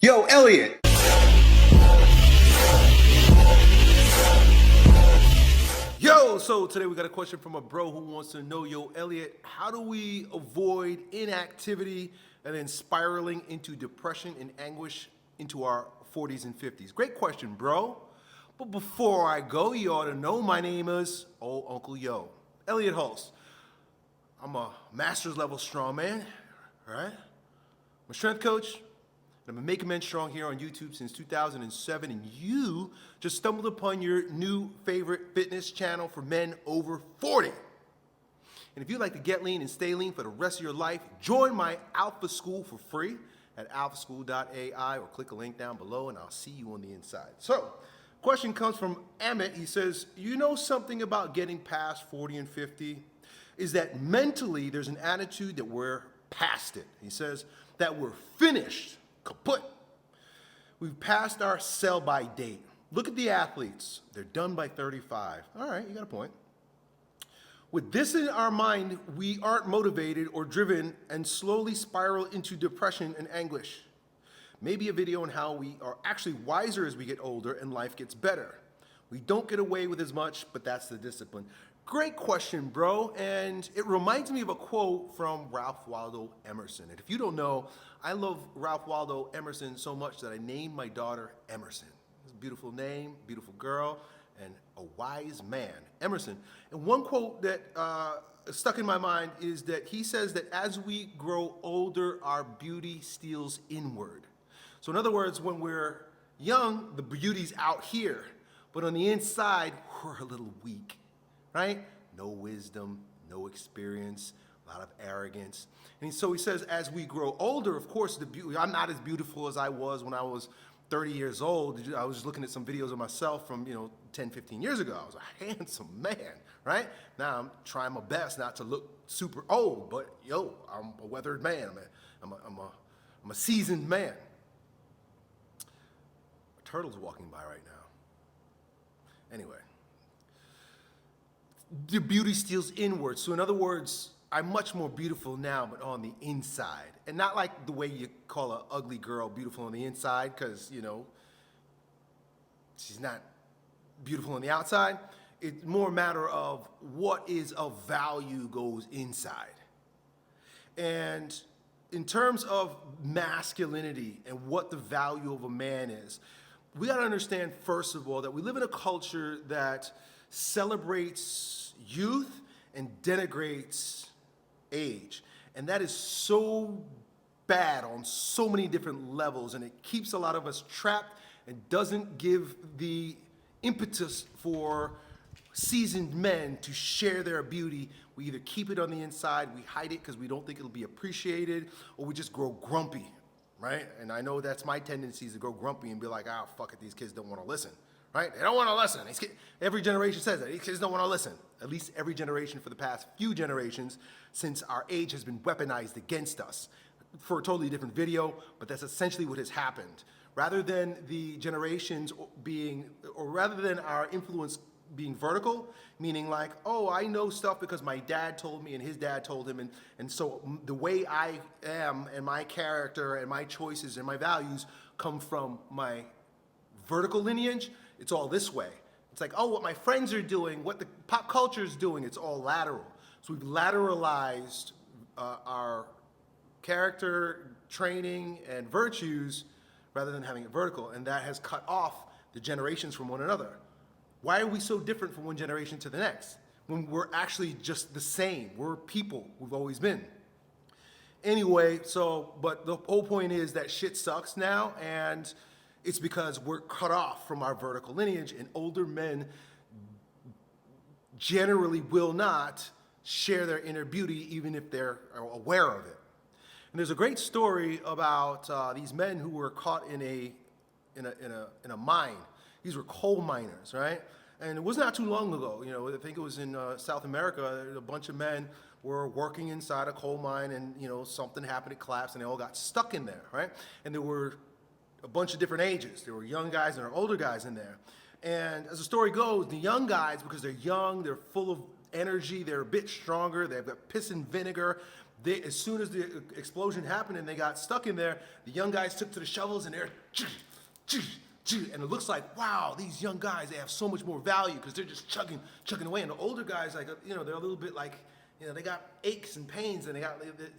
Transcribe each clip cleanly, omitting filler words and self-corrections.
Yo, Elliot. Yo, so today we got a question from a bro who wants to know, yo, Elliot, how do we avoid inactivity and then spiraling into depression and anguish into our 40s and 50s? Great question, bro. But before I go, you ought to know my name is Old Uncle Yo, Elliot Hulse. I'm a master's level strongman, right? I'm a strength coach. I've been making men strong here on YouTube since 2007, and you just stumbled upon your new favorite fitness channel for men over 40. And if you'd like to get lean and stay lean for the rest of your life, join my Alpha School for free at alphaschool.ai or click a link down below and I'll see you on the inside. So, question comes from Amit. He says, you know something about getting past 40 and 50? Is that mentally there's an attitude that we're past it. He says that we're finished. Kaput. We've passed our sell-by date. Look at the athletes. They're done by 35. All right, you got a point. With this in our mind, we aren't motivated or driven and slowly spiral into depression and anguish. Maybe a video on how we are actually wiser as we get older and life gets better. We don't get away with as much, but that's the discipline. Great question, bro, and it reminds me of a quote from Ralph Waldo Emerson. And if you don't know, I love Ralph Waldo Emerson so much that I named my daughter Emerson. It's a beautiful name, beautiful girl, and a wise man, Emerson. And one quote that stuck in my mind is that he says that as we grow older, our beauty steals inward. So in other words, when we're young, the beauty's out here, but on the inside, we're a little weak. Right? No wisdom, no experience, a lot of arrogance. And so he says, as we grow older, of course, I'm not as beautiful as I was when I was 30 years old. I was just looking at some videos of myself from, 10, 15 years ago. I was a handsome man, right? Now I'm trying my best not to look super old, but I'm a weathered man. I'm a seasoned man. A turtle's walking by right now. Anyway. The beauty steals inward. So in other words, I'm much more beautiful now, but on the inside. And not like the way you call an ugly girl beautiful on the inside, because, she's not beautiful on the outside. It's more a matter of what is of value goes inside. And in terms of masculinity and what the value of a man is, we got to understand, first of all, that we live in a culture that celebrates youth and denigrates age. And that is so bad on so many different levels, and it keeps a lot of us trapped and doesn't give the impetus for seasoned men to share their beauty. We either keep it on the inside, we hide it because we don't think it'll be appreciated, or we just grow grumpy, right? And I know that's my tendency, is to grow grumpy and be like, fuck it, these kids don't want to listen. Right? They don't want to listen. Every generation says that. These kids don't want to listen. At least every generation for the past few generations, since our age has been weaponized against us. For a totally different video, but that's essentially what has happened. Rather than the generations rather than our influence being vertical, meaning like, I know stuff because my dad told me and his dad told him, and so the way I am and my character and my choices and my values come from my vertical lineage. It's all this way. It's like, what my friends are doing, what the pop culture is doing, it's all lateral. So we've lateralized our character, training, and virtues rather than having it vertical, and that has cut off the generations from one another. Why are we so different from one generation to the next when we're actually just the same? We're people, we've always been. Anyway, but the whole point is that shit sucks now, and it's because we're cut off from our vertical lineage, and older men generally will not share their inner beauty, even if they're aware of it. And there's a great story about these men who were caught in a mine. These were coal miners, right? And it was not too long ago. I think it was in South America. A bunch of men were working inside a coal mine, and something happened, it collapsed, and they all got stuck in there, right? And there were a bunch of different ages. There were young guys and there were older guys in there. And as the story goes, the young guys, because they're young, they're full of energy, they're a bit stronger, they've got piss and vinegar, As soon as the explosion happened and they got stuck in there, the young guys took to the shovels and they're, and it looks like, wow, these young guys, they have so much more value because they're just chugging away. And the older guys, like, they're a little bit like, they got aches and pains, and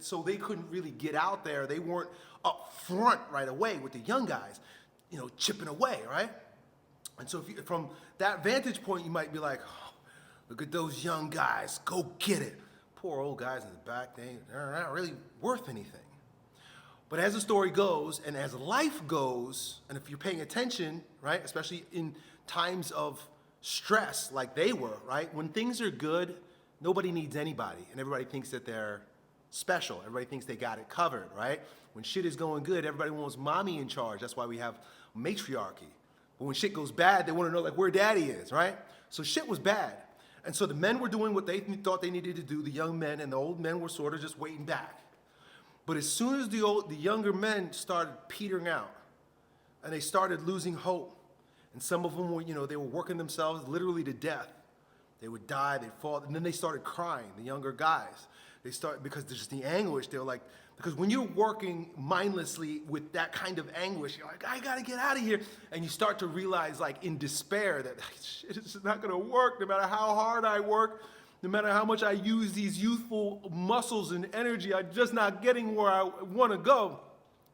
so they couldn't really get out there. They weren't up front right away with the young guys, chipping away, right? And so from that vantage point, you might be like, oh, look at those young guys, go get it. Poor old guys in the back, they're not really worth anything. But as the story goes, and as life goes, and if you're paying attention, right, especially in times of stress like they were, right, when things are good, nobody needs anybody, and everybody thinks that they're special. Everybody thinks they got it covered, right? When shit is going good, everybody wants mommy in charge. That's why we have matriarchy. But when shit goes bad, they want to know, like, where daddy is, right? So shit was bad. And so the men were doing what they thought they needed to do, the young men, and the old men were sort of just waiting back. But as soon as the younger men started petering out, and they started losing hope, and some of them were, they were working themselves literally to death. They would die, they'd fall, and then they started crying, the younger guys. Because there's just the anguish, they're like, because when you're working mindlessly with that kind of anguish, you're like, I gotta get out of here. And you start to realize, like, in despair that shit is just not gonna work, no matter how hard I work, no matter how much I use these youthful muscles and energy, I'm just not getting where I wanna go.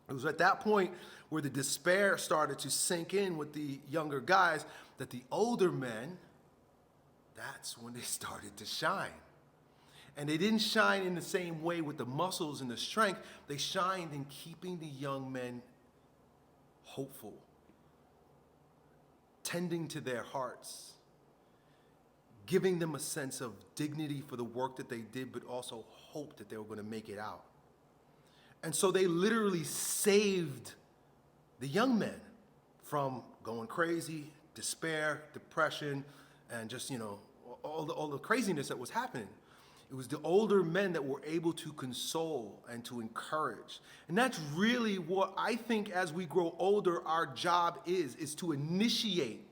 It was at that point where the despair started to sink in with the younger guys, that the older men, that's when they started to shine. And they didn't shine in the same way with the muscles and the strength. They shined in keeping the young men hopeful, tending to their hearts, giving them a sense of dignity for the work that they did, but also hope that they were going to make it out. And so they literally saved the young men from going crazy, despair, depression, and just, all the craziness that was happening. It was the older men that were able to console and to encourage. And that's really what I think as we grow older, our job is to initiate.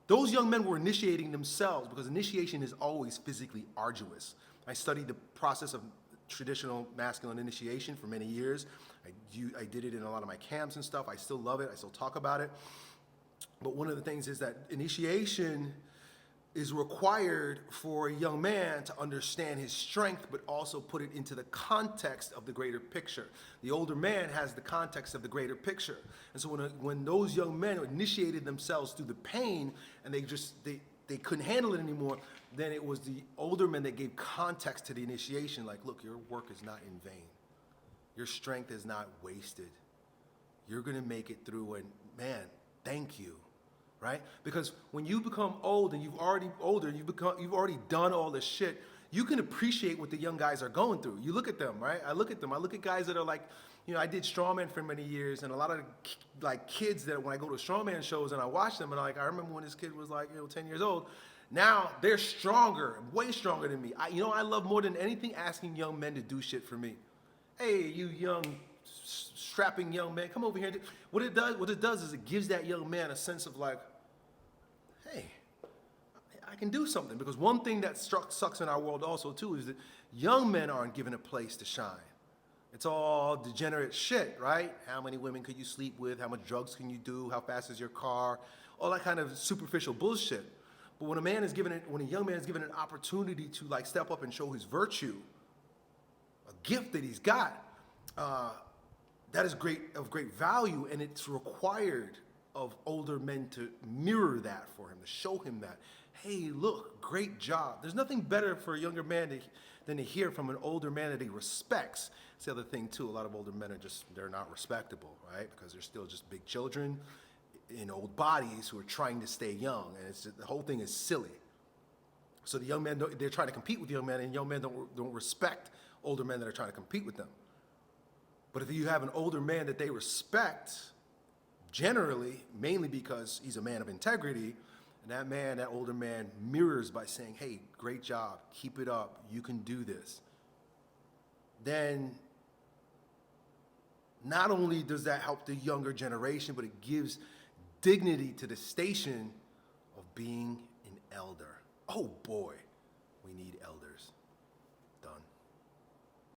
Those young men were initiating themselves because initiation is always physically arduous. I studied the process of traditional masculine initiation for many years. I did it in a lot of my camps and stuff. I still love it. I still talk about it. But one of the things is that initiation is required for a young man to understand his strength, but also put it into the context of the greater picture. The older man has the context of the greater picture. And so when those young men initiated themselves through the pain and they couldn't handle it anymore, then it was the older men that gave context to the initiation, like, look, your work is not in vain. Your strength is not wasted. You're gonna make it through, and man, thank you. Right? Because when you become old and you've already done all this shit, you can appreciate what the young guys are going through. You look at them, right? I look at guys that are like, I did strongman for many years, and a lot of like kids that when I go to strongman shows and I watch them, and I remember when this kid was like 10 years old. Now they're stronger, way stronger than me. I love more than anything asking young men to do shit for me. Hey, you young strapping young man, come over here. What it does is it gives that young man a sense of like, hey, I can do something. Because one thing that sucks in our world also too is that young men aren't given a place to shine. It's all degenerate shit, right? How many women could you sleep with? How much drugs can you do? How fast is your car? All that kind of superficial bullshit. But when a young man is given an opportunity to like step up and show his virtue, a gift that he's got, that is of great value, and it's required of older men to mirror that for him, to show him that, hey, look, great job. There's nothing better for a younger man than to hear from an older man that he respects. It's the other thing too, a lot of older men they're not respectable, right? Because they're still just big children in old bodies who are trying to stay young, and the whole thing is silly. So the young men, they're trying to compete with young men, and young men don't respect older men that are trying to compete with them. But if you have an older man that they respect, generally, mainly because he's a man of integrity, and that older man mirrors by saying, hey, great job, keep it up, you can do this, then not only does that help the younger generation, but it gives dignity to the station of being an elder. Oh boy, we need elders.